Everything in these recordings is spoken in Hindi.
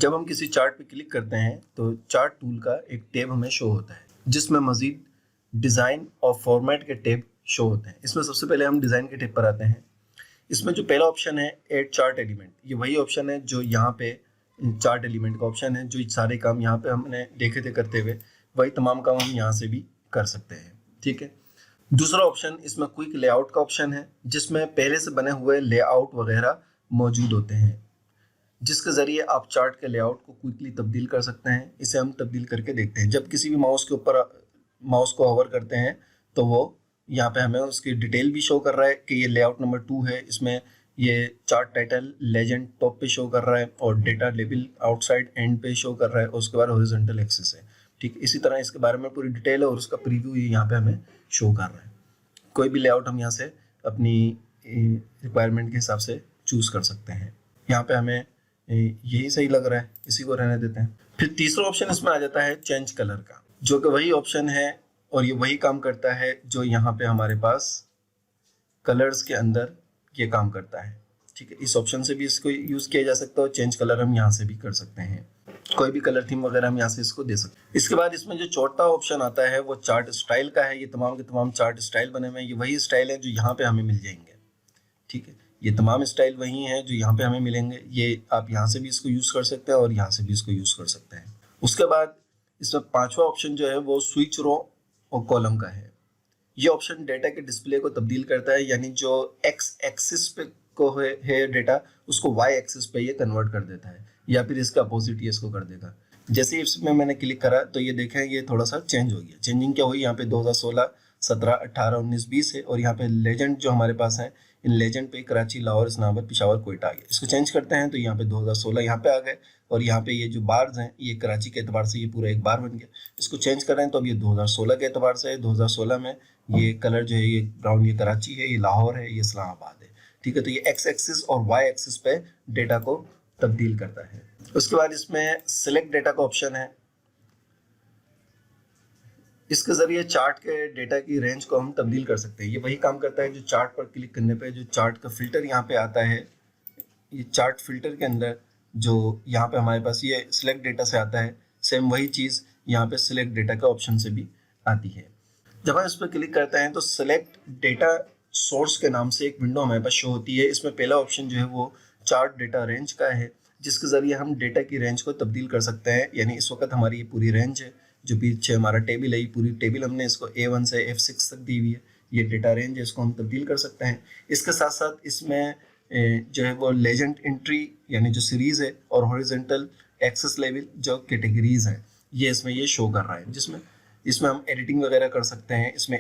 जब हम किसी चार्ट पे क्लिक करते हैं तो चार्ट टूल का एक टैब हमें शो होता है जिसमें मजीद डिज़ाइन और फॉर्मेट के टैब शो होते हैं। इसमें सबसे पहले हम डिज़ाइन के टैब पर आते हैं। इसमें जो पहला ऑप्शन है ऐड चार्ट एलिमेंट, ये वही ऑप्शन है जो यहाँ पे चार्ट एलिमेंट का ऑप्शन है। जो सारे काम यहाँ पे हमने देखे थे करते हुए, वही तमाम काम हम यहाँ से भी कर सकते हैं। ठीक है। दूसरा ऑप्शन इसमें क्विक लेआउट का ऑप्शन है जिसमें पहले से बने हुए लेआउट वगैरह मौजूद होते हैं, जिसके ज़रिए आप चार्ट के लेआउट को क्विकली तब्दील कर सकते हैं। इसे हम तब्दील करके देखते हैं। जब किसी भी माउस के ऊपर माउस को होवर करते हैं तो वो यहाँ पे हमें उसकी डिटेल भी शो कर रहा है कि ये लेआउट नंबर 2 है। इसमें ये चार्ट टाइटल लेजेंड टॉप पे शो कर रहा है और डेटा लेबल आउटसाइड एंड पे शो कर रहा है और उसके बाद हॉरिजॉन्टल एक्सिस है। ठीक, इसी तरह इसके बारे में पूरी डिटेल है और उसका प्रीव्यू यहाँ पे हमें शो कर रहा है। कोई भी लेआउट हम यहाँ से अपनी रिक्वायरमेंट के हिसाब से चूज कर सकते हैं। यहाँ पे हमें यही सही लग रहा है, इसी को रहने देते हैं। फिर तीसरा ऑप्शन इसमें आ जाता है चेंज कलर का, जो कि वही ऑप्शन है और ये वही काम करता है जो यहाँ पे हमारे पास कलर्स के अंदर ये काम करता है। ठीक है, इस ऑप्शन से भी इसको यूज किया जा सकता है और चेंज कलर हम यहाँ से भी कर सकते हैं। कोई भी कलर थीम वगैरह हम यहाँ से इसको दे सकते हैं। इसके बाद इसमें जो चौथा ऑप्शन आता है वो चार्ट स्टाइल का है। ये तमाम के तमाम चार्ट स्टाइल बने हुए हैं। ये वही स्टाइल है जो यहाँ पे हमें मिल जाएंगे। ठीक है, ये तमाम स्टाइल वही हैं जो यहाँ पे हमें मिलेंगे। ये आप यहाँ से भी इसको यूज कर सकते हैं और यहाँ से भी इसको यूज कर सकते हैं। उसके बाद इसमें पांचवा ऑप्शन जो है वो स्विच रो और कॉलम का है। ये ऑप्शन डेटा के डिस्प्ले को तब्दील करता है, यानी जो एक्स एक्सिस पे को है डेटा, उसको वाई एक्सिस पे ये कन्वर्ट कर देता है, या फिर इसका अपोजिट ये इसको कर देगा। जैसे इसमें मैंने क्लिक करा तो ये देखें ये थोड़ा सा चेंज हो गया। चेंजिंग क्या हुई, यहाँ पे 2016, 17, 18, 19, 20 है और यहाँ पे लेजेंड जो हमारे पास है, इन लेजेंड पे कराची, लाहौर, इस्लामाबाद, पेशावर, कोयटा आ गया। इसको चेंज करते हैं तो यहाँ पे 2016 यहाँ पे आ गए और यहाँ पे ये जो बार्स हैं ये कराची के एतबार से ये पूरा एक बार बन गया। इसको चेंज कर रहे हैं तो अब ये 2016 के एतबार से है। 2016 में ये कलर जो है ये ब्राउन, ये कराची है, ये लाहौर है, ये इस्लामाबाद है। ठीक है, तो ये एक्स एक्सिस और वाई एक्सिस पे डेटा को तब्दील करता है। उसके बाद इसमें सिलेक्ट डेटा का ऑप्शन है। इसके जरिए चार्ट के डेटा की रेंज को हम तब्दील कर सकते हैं। ये वही काम करता है जो चार्ट पर क्लिक करने पे जो चार्ट का फिल्टर यहाँ पे आता है। ये चार्ट फिल्टर के अंदर जो यहाँ पे हमारे पास ये सिलेक्ट डेटा से आता है, सेम वही चीज़ यहाँ पे सिलेक्ट डेटा का ऑप्शन से भी आती है। जब हम इस पर क्लिक करते हैं तो सिलेक्ट डेटा सोर्स के नाम से एक विंडो हमारे पास शो होती है। इसमें पहला ऑप्शन जो है वो चार्ट डेटा रेंज का है, जिसके जरिए हम डेटा की रेंज को तब्दील कर सकते हैं। यानी इस वक्त हमारी ये पूरी रेंज है, जो पीछे हमारा टेबल है, ये पूरी टेबल हमने इसको A1 से F6 तक दी हुई है। ये डेटा रेंज है, इसको हम तब्दील कर सकते हैं। इसके साथ साथ इसमें जो है वो लेजेंड एंट्री यानी जो सीरीज है और हॉरिजॉन्टल एक्सेस लेवल जो कैटेगरीज है, ये इसमें ये शो कर रहा है, जिसमें इसमें हम एडिटिंग वगैरह कर सकते हैं। इसमें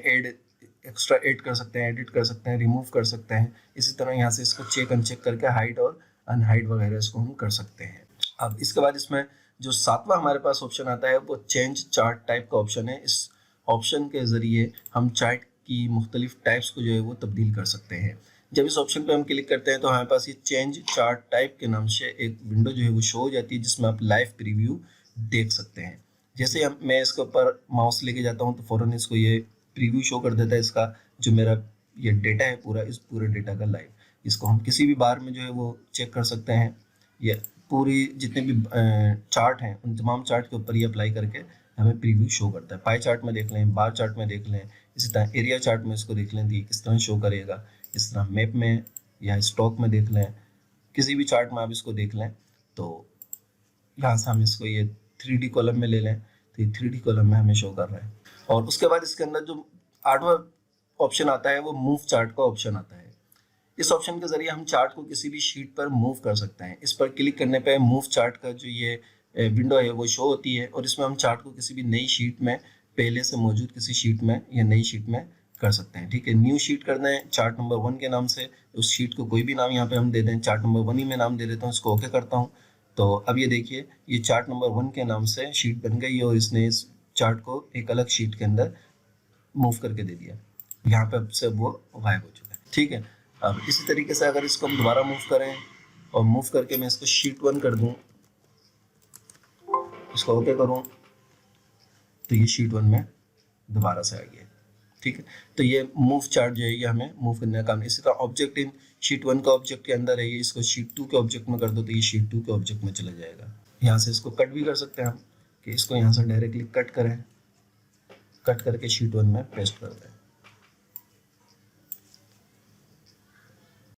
एक्स्ट्रा ऐड कर सकते हैं, एडिट कर सकते हैं, रिमूव कर सकते हैं। इसी तरह यहाँ से इसको चेक अनचेक करके हाइड और अनहाइड वगैरह इसको हम कर सकते हैं। अब इसके बाद इसमें जो सातवां हमारे पास ऑप्शन आता है वो चेंज चार्ट टाइप का ऑप्शन है। इस ऑप्शन के ज़रिए हम चार्ट की मुख्तलिफ टाइप्स को जो है वो तब्दील कर सकते हैं। जब इस ऑप्शन पे हम क्लिक करते हैं तो हमारे पास ये चेंज चार्ट टाइप के नाम से एक विंडो जो है वो शो हो जाती है, जिसमें आप लाइव प्रीव्यू देख सकते हैं। जैसे मैं इसके ऊपर माउस लेके जाता हूँ तो फ़ौरन इसको ये प्रीव्यू शो कर देता है, इसका जो मेरा ये डेटा है पूरा, इस पूरे डेटा का लाइव। इसको हम किसी भी बार में जो है वो चेक कर सकते हैं। ये पूरी जितने भी चार्ट हैं उन तमाम चार्ट के ऊपर ये अप्लाई करके हमें प्रीव्यू शो करता है। पाई चार्ट में देख लें, बार चार्ट में देख लें, इसी तरह एरिया चार्ट में इसको देख लें कि किस तरह शो करेगा। इस तरह मैप में या स्टॉक में देख लें, किसी भी चार्ट में आप इसको देख लें तो यहाँ से हम इसको ये 3D कॉलम में ले लें तो ये 3D कॉलम में हमें शो कर रहा है। और उसके बाद इसके अंदर जो आठवां ऑप्शन आता है वो मूव चार्ट का ऑप्शन आता है। इस ऑप्शन के जरिए हम चार्ट को किसी भी शीट पर मूव कर सकते हैं। इस पर क्लिक करने पे मूव चार्ट का जो ये विंडो है वो शो होती है और इसमें हम चार्ट को किसी भी नई शीट में, पहले से मौजूद किसी शीट में या नई शीट में कर सकते हैं। ठीक है, न्यू शीट करना है चार्ट नंबर 1 के नाम से, उस शीट को कोई भी नाम यहाँ पे हम दे दें, चार्ट नंबर 1 ही मैं नाम दे देता हूँ। इसको ओके करता हूँ तो अब ये देखिए ये चार्ट नंबर 1 के नाम से शीट बन गई और इसने इस चार्ट को एक अलग शीट के अंदर मूव करके दे दिया। यहाँ पे अब से वो गायब हो चुका है। ठीक है, अब इसी तरीके से अगर इसको हम दोबारा मूव करें और मूव करके मैं इसको शीट 1 कर दूं, इसको ओके करूं तो ये शीट 1 में दोबारा से आ गया। ठीक है, तो ये मूव चार्ट जो है ये हमें मूव करने का काम है। इसी तरह ऑब्जेक्ट इन शीट 1 का ऑब्जेक्ट के अंदर है, ये इसको शीट 2 के ऑब्जेक्ट में कर दो तो ये शीट 2 के ऑब्जेक्ट में चला जाएगा। यहाँ से इसको कट भी कर सकते हैं हम, कि इसको यहाँ से डायरेक्टली कट करें, कट करके शीट 1 में पेस्ट कर दें।